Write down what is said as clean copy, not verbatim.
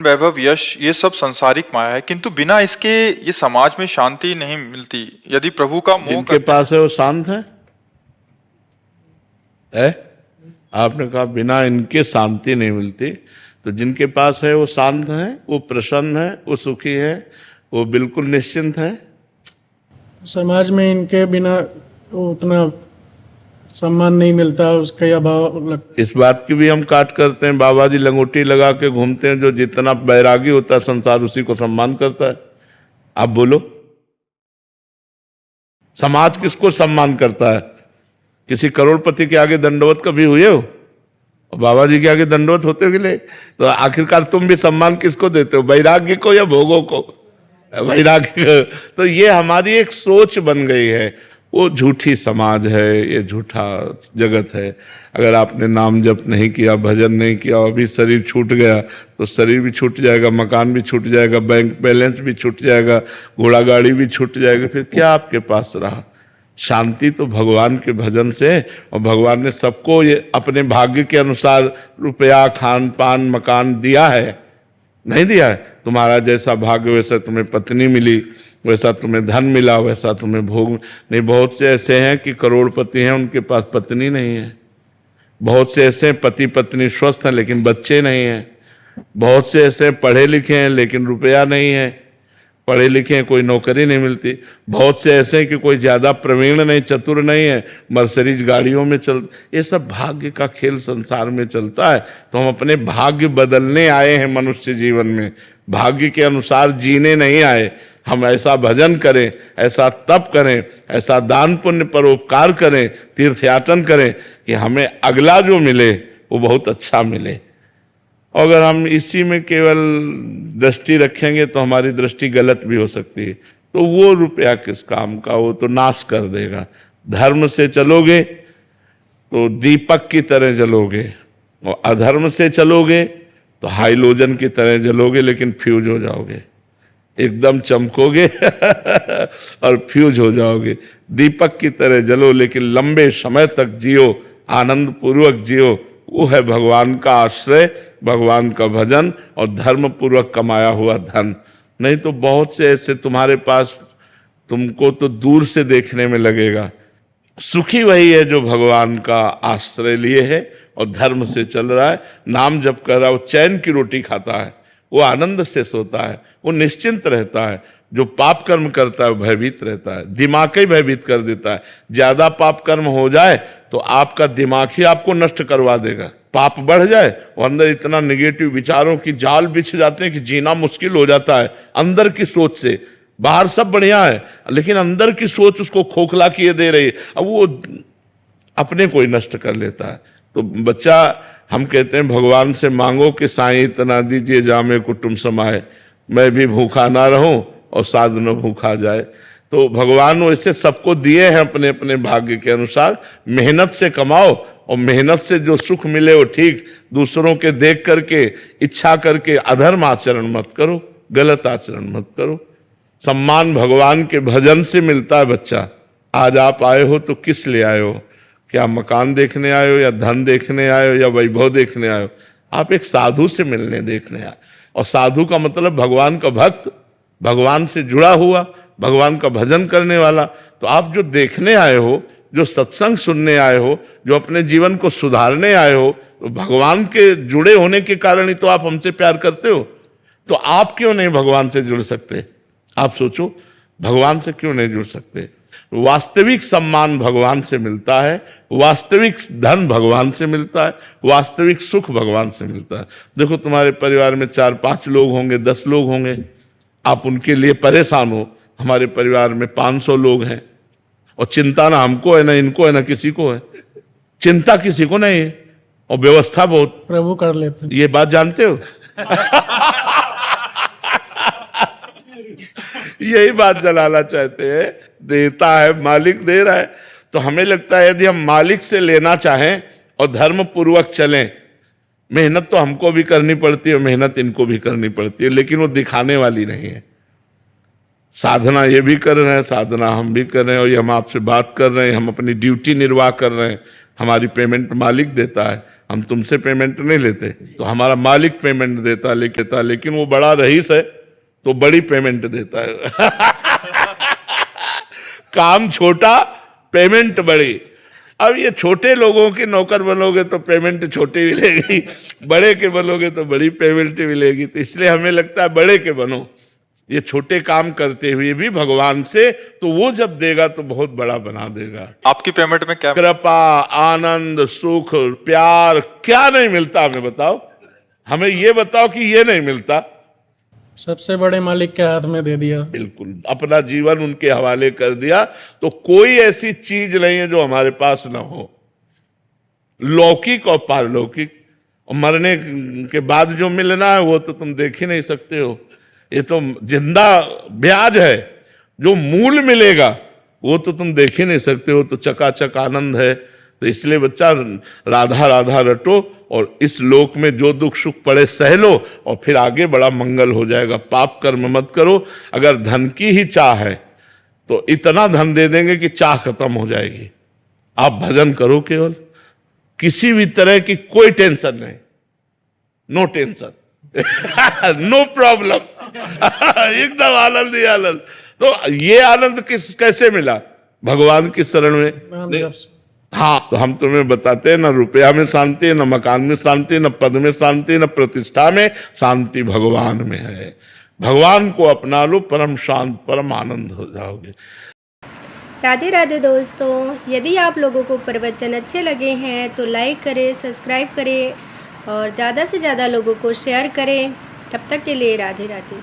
वैभव, यश, ये सब सांसारिक माया है, किंतु बिना इसके ये समाज में शांति नहीं मिलती। यदि प्रभु का मोह जिनके पास है वो शांत है? आपने कहा बिना इनके शांति नहीं मिलती, तो जिनके पास है वो शांत है, वो प्रसन्न है, वो सुखी है, वो बिल्कुल निश्चिंत है। समाज में इनके बिना उतना सम्मान नहीं मिलता, उसका अभाव लगता। इस बात की भी हम काट करते हैं, बाबा जी लंगोटी लगा के घूमते हैं, जो जितना बैरागी होता है संसार उसी को सम्मान करता है। आप बोलो, समाज किसको सम्मान करता है? किसी करोड़पति के आगे दंडवत कभी हुए हो? और बाबा जी के आगे दंडवत होते हो कि नहीं? तो आखिरकार तुम भी सम्मान किसको देते हो, वैराग्य को या भोगों को? वैराग्य। तो ये हमारी एक सोच बन गई है, वो झूठी समाज है, ये झूठा जगत है। अगर आपने नाम जप नहीं किया, भजन नहीं किया, अभी शरीर छूट गया तो शरीर भी छूट जाएगा, मकान भी छूट जाएगा, बैंक बैलेंस भी छूट जाएगा, घोड़ा गाड़ी भी छूट जाएगा, फिर क्या आपके पास रहा? शांति तो भगवान के भजन से। और भगवान ने सबको ये अपने भाग्य के अनुसार रुपया, खान पान, मकान दिया है, नहीं दिया है? तुम्हारा जैसा भाग्य वैसा तुम्हें पत्नी मिली, वैसा तुम्हें धन मिला, वैसा तुम्हें भोग नहीं। बहुत से ऐसे हैं कि करोड़पति हैं, उनके पास पत्नी नहीं है। बहुत से ऐसे पति पत्नी स्वस्थ हैं लेकिन बच्चे नहीं हैं। बहुत से ऐसे पढ़े लिखे हैं लेकिन रुपया नहीं है, पढ़े लिखे हैं, कोई नौकरी नहीं मिलती। बहुत से ऐसे हैं कि कोई ज़्यादा प्रवीण नहीं, चतुर नहीं है, मर्सिडीज गाड़ियों में चल। ये सब भाग्य का खेल संसार में चलता है। तो हम अपने भाग्य बदलने आए हैं मनुष्य जीवन में, भाग्य के अनुसार जीने नहीं आए। हम ऐसा भजन करें, ऐसा तप करें, ऐसा दान पुण्य परोपकार करें, तीर्थयाटन करें कि हमें अगला जो मिले वो बहुत अच्छा मिले। अगर हम इसी में केवल दृष्टि रखेंगे तो हमारी दृष्टि गलत भी हो सकती है। तो वो रुपया किस काम का, वो तो नाश कर देगा। धर्म से चलोगे तो दीपक की तरह जलोगे, और अधर्म से चलोगे तो हाइलोजन की तरह जलोगे, लेकिन फ्यूज हो जाओगे, एकदम चमकोगे और फ्यूज हो जाओगे। दीपक की तरह जलो लेकिन लंबे समय तक जियो, आनंद पूर्वक जियो। वो है भगवान का आश्रय, भगवान का भजन और धर्म पूर्वक कमाया हुआ धन। नहीं तो बहुत से ऐसे तुम्हारे पास, तुमको तो दूर से देखने में लगेगा। सुखी वही है जो भगवान का आश्रय लिए है और धर्म से चल रहा है, नाम जप कर रहा है, वो चैन की रोटी खाता है, वो आनंद से सोता है, वो निश्चिंत रहता है। जो पाप कर्म करता है वो भयभीत रहता है, दिमाग ही भयभीत कर देता है। ज्यादा पाप कर्म हो जाए तो आपका दिमाग ही आपको नष्ट करवा देगा। पाप बढ़ जाए और अंदर इतना निगेटिव विचारों की जाल बिछ जाते हैं कि जीना मुश्किल हो जाता है। अंदर की सोच से, बाहर सब बढ़िया है लेकिन अंदर की सोच उसको खोखला किए दे रही है, अब वो अपने को ही नष्ट कर लेता है। तो बच्चा, हम कहते हैं भगवान से मांगो कि साईं इतना दीजिए जामे कुटुंब समाए, मैं भी भूखा ना रहूं और साधु न भूखा जाए। तो भगवान वैसे सबको दिए हैं अपने अपने भाग्य के अनुसार। मेहनत से कमाओ और मेहनत से जो सुख मिले वो ठीक। दूसरों के देख करके, इच्छा करके अधर्म आचरण मत करो, गलत आचरण मत करो। सम्मान भगवान के भजन से मिलता है। बच्चा, आज आप आए हो तो किस लिए आए हो? क्या मकान देखने आए हो, या धन देखने आए हो, या वैभव देखने आए हो? आप एक साधु से मिलने देखने आए। और साधु का मतलब भगवान का भक्त, भगवान से जुड़ा हुआ, भगवान का भजन करने वाला। तो आप जो देखने आए हो, जो सत्संग सुनने आए हो, जो अपने जीवन को सुधारने आए हो, तो भगवान के जुड़े होने के कारण ही तो आप हमसे प्यार करते हो। तो आप क्यों नहीं भगवान से जुड़ सकते? आप सोचो, भगवान से क्यों नहीं जुड़ सकते? वास्तविक सम्मान भगवान से मिलता है, वास्तविक धन भगवान से मिलता है, वास्तविक सुख भगवान से मिलता है। देखो, तुम्हारे परिवार में 4-5 लोग होंगे, 10 लोग होंगे, आप उनके लिए परेशान हो। हमारे परिवार में 500 लोग हैं और चिंता ना हमको है, ना इनको है, ना किसी को है। चिंता किसी को नहीं है और व्यवस्था बहुत प्रभु कर लेते हैं। ये बात जानते हो? यही बात जलाना चाहते हैं। देता है मालिक, दे रहा है। तो हमें लगता है यदि हम मालिक से लेना चाहें और धर्म पूर्वक चलें, मेहनत तो हमको भी करनी पड़ती है, मेहनत इनको भी करनी पड़ती है, लेकिन वो दिखाने वाली नहीं है। साधना ये भी कर रहे हैं, साधना हम भी कर रहे हैं, और ये हम आपसे बात कर रहे हैं, हम अपनी ड्यूटी निर्वाह कर रहे हैं। हमारी पेमेंट मालिक देता है, हम तुमसे पेमेंट नहीं लेते, तो हमारा मालिक पेमेंट देता लेकिन वो बड़ा रईस है तो बड़ी पेमेंट देता है। काम छोटा, पेमेंट बड़ी। अब ये छोटे लोगों के नौकर बनोगे तो पेमेंट छोटी मिलेगी, बड़े के बनोगे तो बड़ी पेमेंट मिलेगी। तो इसलिए हमें लगता है बड़े के बनो, ये छोटे काम करते हुए भी भगवान से, तो वो जब देगा तो बहुत बड़ा बना देगा। आपकी पेमेंट में क्या? कृपा, आनंद, सुख, प्यार, क्या नहीं मिलता हमें बताओ? हमें ये बताओ कि ये नहीं मिलता। सबसे बड़े मालिक के हाथ में दे दिया। बिल्कुल, अपना जीवन उनके हवाले कर दिया, तो कोई ऐसी चीज नहीं है जो हमारे पास ना हो, लौकिक और पारलौकिक। और मरने के बाद जो मिलना है वो तो तुम देख ही नहीं सकते हो, ये तो जिंदा ब्याज है। जो मूल मिलेगा वो तो तुम देख ही नहीं सकते हो, तो चकाचक आनंद है। तो इसलिए बच्चा राधा राधा रटो, और इस लोक में जो दुख सुख पड़े सह लो, और फिर आगे बड़ा मंगल हो जाएगा। पाप कर्म मत करो। अगर धन की ही चाह है तो इतना धन दे देंगे कि चाह खत्म हो जाएगी। आप भजन करो केवल, किसी भी तरह की कोई टेंशन नहीं, नो टेंशन, नो प्रॉब्लम, एकदम आनंद ही आनंद। तो ये आनंद कैसे मिला? भगवान की शरण में। नाम जप से। हाँ, तो हम तुम्हें बताते हैं, न रुपया में शांति, न मकान में शांति, न पद में शांति, न प्रतिष्ठा में शांति, भगवान में है। भगवान को अपना लो, परम शांत, परम आनंद हो जाओगे। राधे राधे दोस्तों, यदि आप लोगों को प्रवचन अच्छे लगे हैं तो लाइक करें, सब्सक्राइब करें और ज़्यादा से ज़्यादा लोगों को शेयर करें। तब तक के लिए राधे राधे।